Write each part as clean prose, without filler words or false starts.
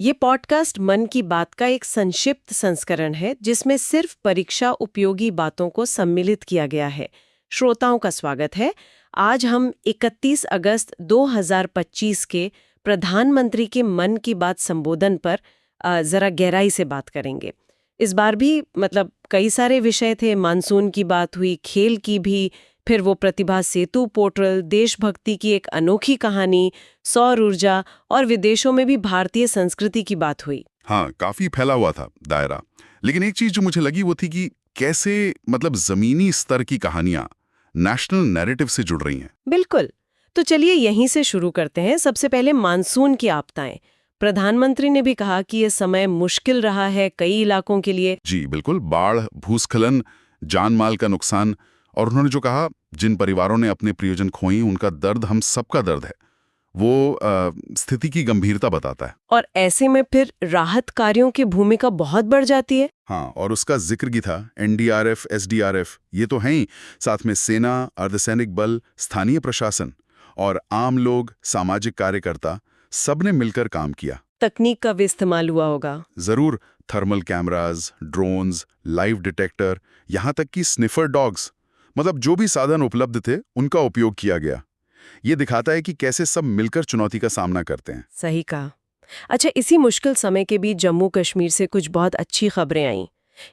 ये पॉडकास्ट मन की बात का एक संक्षिप्त संस्करण है जिसमें सिर्फ परीक्षा उपयोगी बातों को सम्मिलित किया गया है। श्रोताओं का स्वागत है। आज हम 31 अगस्त 2025 के प्रधानमंत्री के मन की बात संबोधन पर जरा गहराई से बात करेंगे। इस बार भी कई सारे विषय थे। मानसून की बात हुई, खेल की भी, फिर वो प्रतिभा सेतु पोर्टल, देशभक्ति की एक अनोखी कहानी, सौर ऊर्जा और विदेशों में भी भारतीय संस्कृति की बात हुई। हाँ, काफी फैला हुआ था दायरा। लेकिन एक चीज जो मुझे लगी वो थी कि कैसे जमीनी स्तर की कहानियां नेशनल नैरेटिव से जुड़ रही हैं। बिल्कुल। तो चलिए यहीं से शुरू करते हैं। सबसे पहले मानसून की आपदाएं। प्रधानमंत्री ने भी कहा कि यह समय मुश्किल रहा है कई इलाकों के लिए। जी बिल्कुल, बाढ़, भूस्खलन, जान माल का नुकसान, और उन्होंने जो कहा जिन परिवारों ने अपने प्रियजन खोई उनका दर्द हम सबका दर्द है, वो स्थिति की गंभीरता बताता है। और ऐसे में फिर राहत कार्यों की भूमिका बहुत बढ़ जाती है। हाँ, और उसका जिक्र भी था। एनडीआरएफ, एसडीआरएफ ये तो हैं ही, साथ में सेना, अर्धसैनिक बल, स्थानीय प्रशासन और आम लोग, सामाजिक कार्यकर्ता, सबने मिलकर काम किया। तकनीक का भी इस्तेमाल हुआ होगा। जरूर, thermal cameras, drones, live detector, यहाँ तक कि स्निफर डॉग्स, जो भी साधन उपलब्ध थे उनका उपयोग किया गया। ये दिखाता है कि कैसे सब मिलकर चुनौती का सामना करते हैं। सही कहा। अच्छा, इसी मुश्किल समय के बीच जम्मू कश्मीर से कुछ बहुत अच्छी खबरें आईं।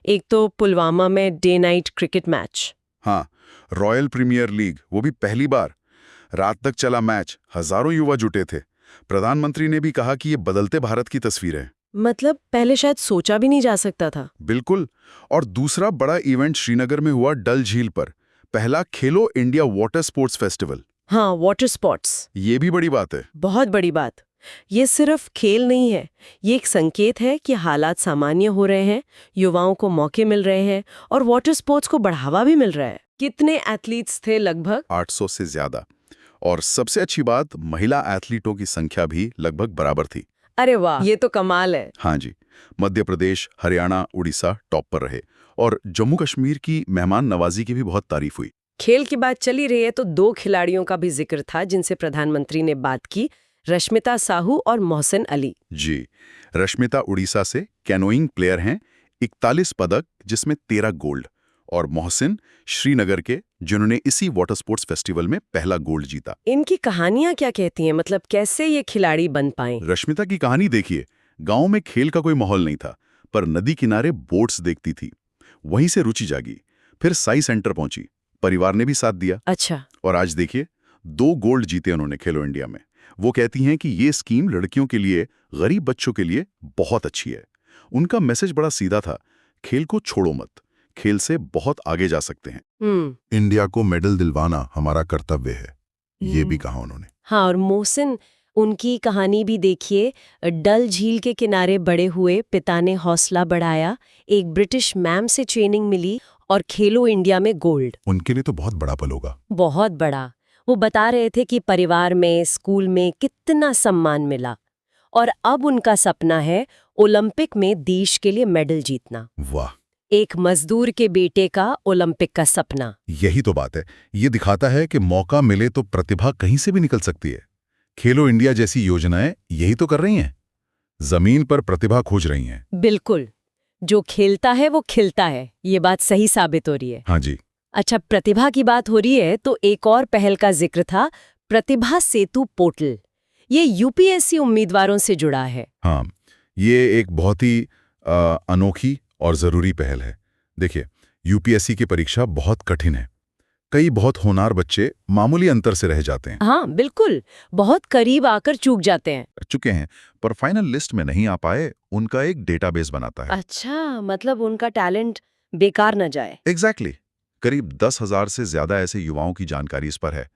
एक तो पुलवामा में डे नाइट क्रिकेट मैच। हाँ, रॉयल प्रीमियर लीग, वो भी पहली बार रात तक चला मैच, हजारों युवा जुटे थे। प्रधानमंत्री ने भी कहा कि ये बदलते भारत की तस्वीर है। पहले शायद सोचा भी नहीं जा सकता था। बिल्कुल। और दूसरा बड़ा इवेंट श्रीनगर में हुआ डल झील पर, पहला खेलो इंडिया वाटर स्पोर्ट्स फेस्टिवल। हाँ, वाटर स्पोर्ट्स। ये भी बड़ी बात है। बहुत बड़ी बात। ये सिर्फ खेल नहीं है, ये एक संकेत है कि हालात सामान्य हो रहे हैं, युवाओं को मौके मिल रहे हैं और वाटर स्पोर्ट्स को बढ़ावा भी मिल रहा है। कितने एथलीट्स थे? लगभग 800 से ज्यादा। और सबसे अच्छी बात, महिला एथलीटों की संख्या भी लगभग बराबर थी। अरे वाह, ये तो कमाल है। हाँ जी, मध्य प्रदेश, हरियाणा, उड़ीसा टॉप पर रहे। और जम्मू कश्मीर की मेहमान नवाजी की भी बहुत तारीफ हुई। खेल की बात चली रही है तो दो खिलाड़ियों का भी जिक्र था जिनसे प्रधानमंत्री ने बात की, रश्मिता साहू और मोहसिन अली। जी, रश्मिता उड़ीसा से कैनोइंग प्लेयर हैं, 41 पदक जिसमें 13 गोल्ड, और मोहसिन श्रीनगर के, जिन्होंने इसी वाटर स्पोर्ट्स फेस्टिवल में पहला गोल्ड जीता। इनकी कहानियां क्या कहती हैं? कैसे ये खिलाड़ी बन पाए? रश्मिता की कहानी देखिए। गांव में खेल का कोई माहौल नहीं था, पर नदी किनारे बोट्स देखती थी, वहीं से रुचि जागी। फिर साई सेंटर पहुंची, परिवार ने भी साथ दिया। अच्छा। और आज देखिए, 2 गोल्ड जीते उन्होंने खेलो इंडिया में। वो कहती हैं कि ये स्कीम लड़कियों के लिए, गरीब बच्चों के लिए बहुत अच्छी है। उनका मैसेज बड़ा सीधा था, खेल को छोड़ो मत, खेल से बहुत आगे जा सकते हैं। इंडिया को मेडल दिलवाना हमारा कर्तव्य है, ये भी कहा उन्होंने। हाँ, और मोहसिन, उनकी कहानी भी देखिए। डल झील के किनारे बड़े हुए, पिता ने हौसला बढ़ाया, एक ब्रिटिश मैम से ट्रेनिंग मिली और खेलो इंडिया में गोल्ड। उनके लिए तो बहुत बड़ा पल होगा। बहुत बड़ा। वो बता रहे थे कि परिवार में, स्कूल में कितना सम्मान मिला और अब उनका सपना है ओलंपिक में देश के लिए मेडल जीतना। वाह, एक मजदूर के बेटे का ओलंपिक का सपना। यही तो बात है। ये दिखाता है कि मौका मिले तो प्रतिभा कहीं से भी निकल सकती है। खेलो इंडिया जैसी योजनाएं यही तो कर रही हैं, जमीन पर प्रतिभा खोज रही हैं। बिल्कुल, जो खेलता है वो खिलता है, ये बात सही साबित हो रही है। हाँ जी। अच्छा, प्रतिभा की बात हो रही है तो एक और पहल का जिक्र था, प्रतिभा सेतु पोर्टल। ये यूपीएससी उम्मीदवारों से जुड़ा है। हाँ, ये एक बहुत ही अनोखी और जरूरी पहल है। देखिए, यूपीएससी की परीक्षा बहुत कठिन है। कई बहुत होनहार बच्चे मामूली अंतर से रह जाते हैं। हाँ बिल्कुल, बहुत करीब आकर चूक जाते हैं। चुके हैं, पर फाइनल लिस्ट में नहीं आ पाए, उनका एक डेटाबेस बनाता है। अच्छा, उनका टैलेंट बेकार न जाए। एग्जैक्टली। करीब 10,000 से ज्यादा ऐसे युवाओं की जानकारी इस पर है।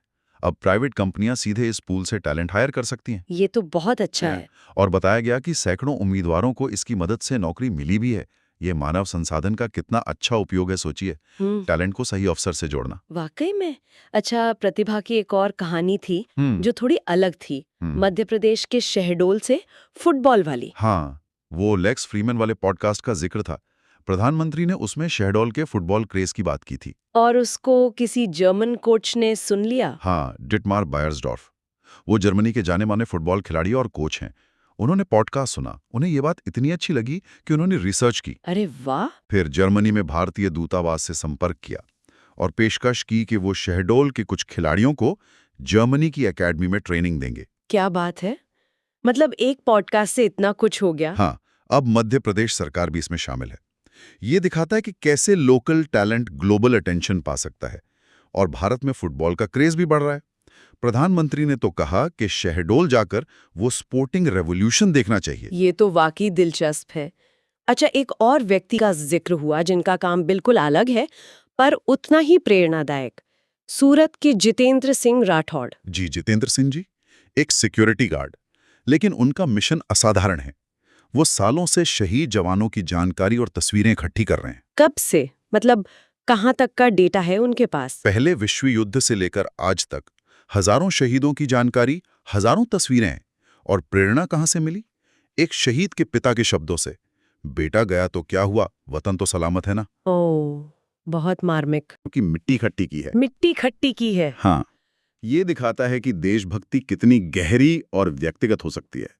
अब प्राइवेट कंपनियां सीधे इस पूल से टैलेंट हायर कर सकती हैं। ये तो बहुत अच्छा है। और बताया गया कि सैकड़ों उम्मीदवारों को इसकी मदद से नौकरी मिली भी है। ये मानव संसाधन का कितना अच्छा उपयोग है, सोचिए, टैलेंट को सही अवसर से जोड़ना। वाकई में। अच्छा, प्रतिभा की एक और कहानी थी जो थोड़ी अलग थी, मध्य प्रदेश के शहडोल से, फुटबॉल वाली। हाँ, वो लेक्स फ्रीमैन वाले पॉडकास्ट का जिक्र था। प्रधानमंत्री ने उसमें शहडोल के फुटबॉल क्रेज की बात की थी। और उसको किसी जर्मन कोच ने सुन लिया। हाँ, डिटमार बायर्सडॉर्फ। वो जर्मनी के जाने माने फुटबॉल खिलाड़ी और कोच हैं। उन्होंने पॉडकास्ट सुना, उन्हें ये बात इतनी अच्छी लगी कि उन्होंने रिसर्च की। अरे वाह। फिर जर्मनी में भारतीय दूतावास से संपर्क किया और पेशकश की कि वो शहडोल के कुछ खिलाड़ियों को जर्मनी की एकेडमी में ट्रेनिंग देंगे। क्या बात है, मतलब एक पॉडकास्ट से इतना कुछ हो गया। हाँ, अब मध्य प्रदेश सरकार भी इसमें शामिल है। ये दिखाता है कि कैसे लोकल टैलेंट ग्लोबल अटेंशन पा सकता है और भारत में फुटबॉल का क्रेज भी बढ़ रहा है। प्रधानमंत्री ने तो कहा कि शहडोल जाकर वो स्पोर्टिंग रेवोल्यूशन देखना चाहिए। ये तो वाकई दिलचस्प है। अच्छा, एक और व्यक्ति का जिक्र हुआ जिनका काम बिल्कुल अलग है पर उतना ही प्रेरणादायक। सूरत के जितेंद्र सिंह राठौड़। जी, जितेंद्र सिंह जी एक सिक्योरिटी गार्ड, लेकिन उनका मिशन असाधारण है। वो सालों से शहीद जवानों की जानकारी और तस्वीरें इकट्ठी कर रहे हैं। कब से, मतलब कहाँ तक का डेटा है उनके पास? पहले विश्व युद्ध से लेकर आज तक हजारों शहीदों की जानकारी, हजारों तस्वीरें हैं। और प्रेरणा कहाँ से मिली? एक शहीद के पिता के शब्दों से, बेटा गया तो क्या हुआ, वतन तो सलामत है ना। ओह, बहुत मार्मिक। क्योंकि मिट्टी खट्टी की है। मिट्टी खट्टी की है। हाँ, ये दिखाता है कि देशभक्ति कितनी गहरी और व्यक्तिगत हो सकती है।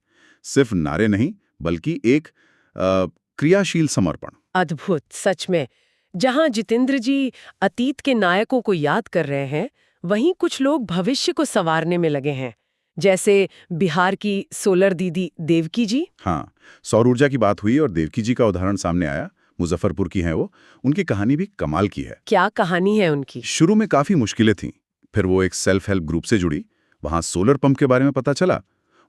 सिर्फ नारे नहीं, बल्कि एक क्रियाशील समर्पण। अद्भुत, सच में। जहां जितेंद्र जी अतीत के नायकों को याद कर रहे हैं, वहीं कुछ लोग भविष्य को संवारने में लगे हैं, जैसे बिहार की सोलर दीदी देवकी जी। हाँ, सौर ऊर्जा की बात हुई और देवकी जी का उदाहरण सामने आया। मुजफ्फरपुर की हैं वो। उनकी कहानी भी कमाल की है। क्या कहानी है उनकी? शुरू में काफी मुश्किलें थीं, फिर वो एक सेल्फ हेल्प ग्रुप से जुड़ी, वहां सोलर पंप के बारे में पता चला,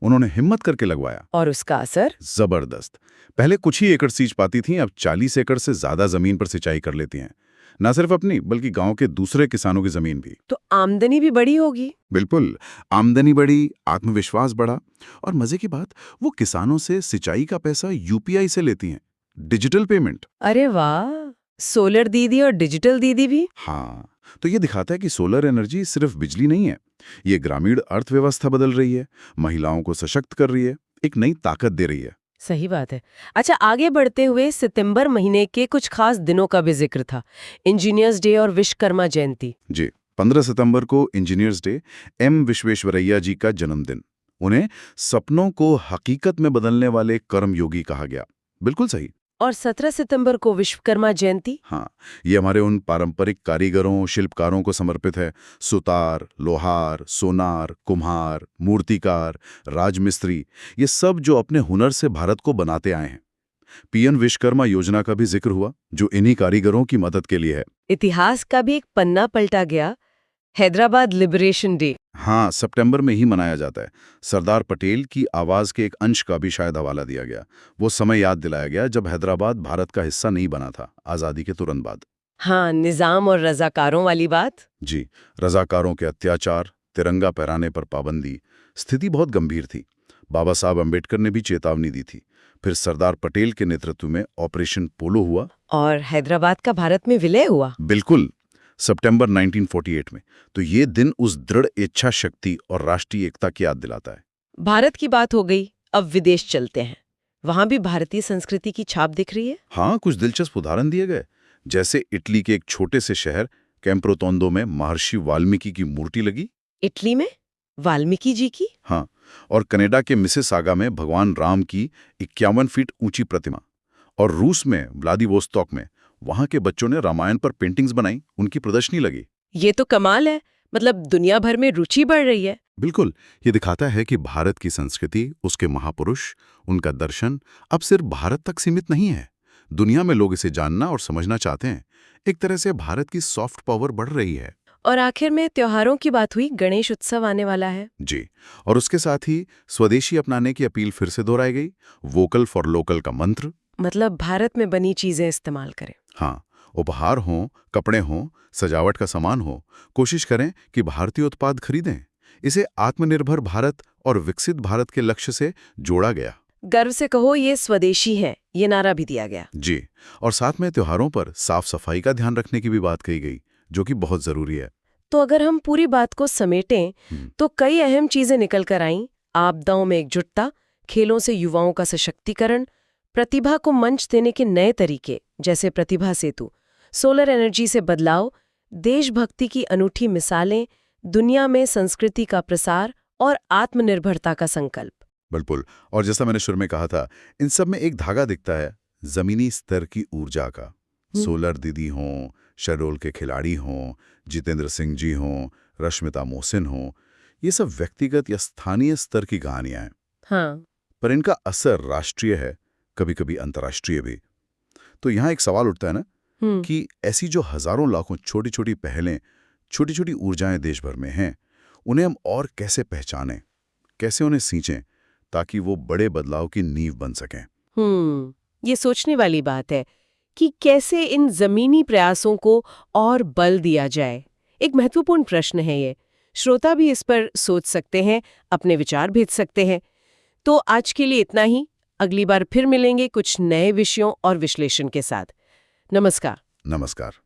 उन्होंने हिम्मत करके लगवाया। और उसका असर? जबरदस्त। पहले कुछ ही एकड़ सींच पाती थीं, अब 40 एकड़ से ज्यादा जमीन पर सिंचाई कर लेती हैं। न सिर्फ अपनी, बल्कि गांव के दूसरे किसानों की जमीन भी। तो आमदनी भी बड़ी होगी। बिल्कुल, आमदनी बढ़ी, आत्मविश्वास बढ़ा। और मजे की बात, वो किसानों से सिंचाई का पैसा यूपीआई से लेती हैं, डिजिटल पेमेंट। अरे वाह, सोलर दीदी और डिजिटल दीदी भी। हाँ, तो ये दिखाता है कि सोलर एनर्जी सिर्फ बिजली नहीं है, ये ग्रामीण अर्थव्यवस्था बदल रही है, महिलाओं को सशक्त कर रही है, एक नई ताकत दे रही है। सही बात है। अच्छा, आगे बढ़ते हुए सितंबर महीने के कुछ खास दिनों का भी जिक्र था। इंजीनियर्स डे और विश्वकर्मा जयंती। जी, 15 सितंबर को इंजीनियर्स डे, एम विश्वेश्वरैया जी का जन्मदिन। उन्हें सपनों को हकीकत में बदलने वाले कर्मयोगी कहा गया। बिल्कुल सही। और 17 सितंबर को विश्वकर्मा जयंती। हाँ, ये हमारे उन पारंपरिक कारीगरों, शिल्पकारों को समर्पित है। सुतार, लोहार, सोनार, कुम्हार, मूर्तिकार, राजमिस्त्री, ये सब जो अपने हुनर से भारत को बनाते आए हैं। पीएम विश्वकर्मा योजना का भी जिक्र हुआ, जो इन्हीं कारीगरों की मदद के लिए है। इतिहास का भी एक पन्ना पलटा गया। Hyderabad liberation day. हाँ, सितंबर में ही मनाया जाता है। सरदार पटेल की आवाज के एक अंश का भी शायद हवाला दिया गया। वो समय याद दिलाया गया जब हैदराबाद भारत का हिस्सा नहीं बना था, आजादी के तुरंत बाद। हाँ, निजाम और रजाकारों वाली बात। जी, रजाकारों के अत्याचार, तिरंगा फहराने पर पाबंदी, स्थिति बहुत गंभीर थी। बाबा साहब अम्बेडकर ने भी चेतावनी दी थी। फिर सरदार पटेल के नेतृत्व में ऑपरेशन पोलो हुआ और हैदराबाद का भारत में विलय हुआ। बिल्कुल, सितंबर 1948 में। तो ये दिन उस दृढ़ इच्छा शक्ति और राष्ट्रीय एकता की याद दिलाता है। भारत की बात हो गई, अब विदेश चलते हैं। वहां भी भारतीय संस्कृति की छाप दिख रही है। हाँ, कुछ दिलचस्प उदाहरण दिए गए, जैसे इटली के एक छोटे से शहर कैम्प्रोतोंदो में महर्षि वाल्मीकि की मूर्ति लगी। इटली में वाल्मीकि जी की? हाँ, और कनाडा के मिसिसागा में भगवान राम की 51 फीट ऊंची प्रतिमा। और रूस में व्लादिवोस्तोक में वहां के बच्चों ने रामायण पर पेंटिंग्स बनाई, उनकी प्रदर्शनी लगी। ये तो कमाल है, मतलब दुनिया भर में रुचि बढ़ रही है। बिल्कुल, ये दिखाता है कि भारत की संस्कृति, उसके महापुरुष, उनका दर्शन अब सिर्फ भारत तक सीमित नहीं है। दुनिया में लोग इसे जानना और समझना चाहते हैं। एक तरह से भारत की सॉफ्ट पावर बढ़ रही है। और आखिर में त्योहारों की बात हुई, गणेश उत्सव आने वाला है। जी, और उसके साथ ही स्वदेशी अपनाने की अपील फिर से दोहराई गई। वोकल फॉर लोकल का मंत्र। मतलब भारत में बनी चीजें इस्तेमाल करें। हाँ, उपहार हों, कपड़े हों, सजावट का सामान हो, कोशिश करें कि भारतीय उत्पाद खरीदें। इसे आत्मनिर्भर भारत और विकसित भारत के लक्ष्य से जोड़ा गया। गर्व से कहो ये स्वदेशी है, ये नारा भी दिया गया। जी, और साथ में त्योहारों पर साफ सफाई का ध्यान रखने की भी बात कही गई, जो कि बहुत जरूरी है। तो अगर हम पूरी बात को समेटें तो कई अहम चीजें निकल कर आईं। आपदाओं में एकजुटता, खेलों से युवाओं का सशक्तिकरण, प्रतिभा को मंच देने के नए तरीके जैसे प्रतिभा सेतु, सोलर एनर्जी से बदलाव, देशभक्ति की अनूठी मिसालें, दुनिया में संस्कृति का प्रसार और आत्मनिर्भरता का संकल्प। बिल्कुल। और जैसा मैंने शुरू में कहा था, इन सब में एक धागा दिखता है, जमीनी स्तर की ऊर्जा का। सोलर दीदी हों, शहडोल के खिलाड़ी हों, जितेंद्र सिंह जी हों, रश्मिता मोहसिन हों, ये सब व्यक्तिगत या स्थानीय स्तर की कहानियां हैं। हाँ। पर इनका असर राष्ट्रीय है, कभी-कभी अंतर्राष्ट्रीय भी। तो यहाँ एक सवाल उठता है ना कि ऐसी जो हजारों लाखों छोटी-छोटी पहलें, छोटी-छोटी ऊर्जाएं देश भर में हैं, उन्हें हम और कैसे पहचानें, कैसे उन्हें सींचें, ताकि वो बड़े बदलाव की नींव बन सकें। ये सोचने वाली बात है कि कैसे इन जमीनी प्रयासों को और बल दिया जाए। एक महत्वपूर्ण प्रश्न है ये। श्रोता भी इस पर सोच सकते हैं, अपने विचार भेज सकते हैं। तो आज के लिए इतना ही। अगली बार फिर मिलेंगे कुछ नए विषयों और विश्लेषण के साथ। नमस्कार। नमस्कार।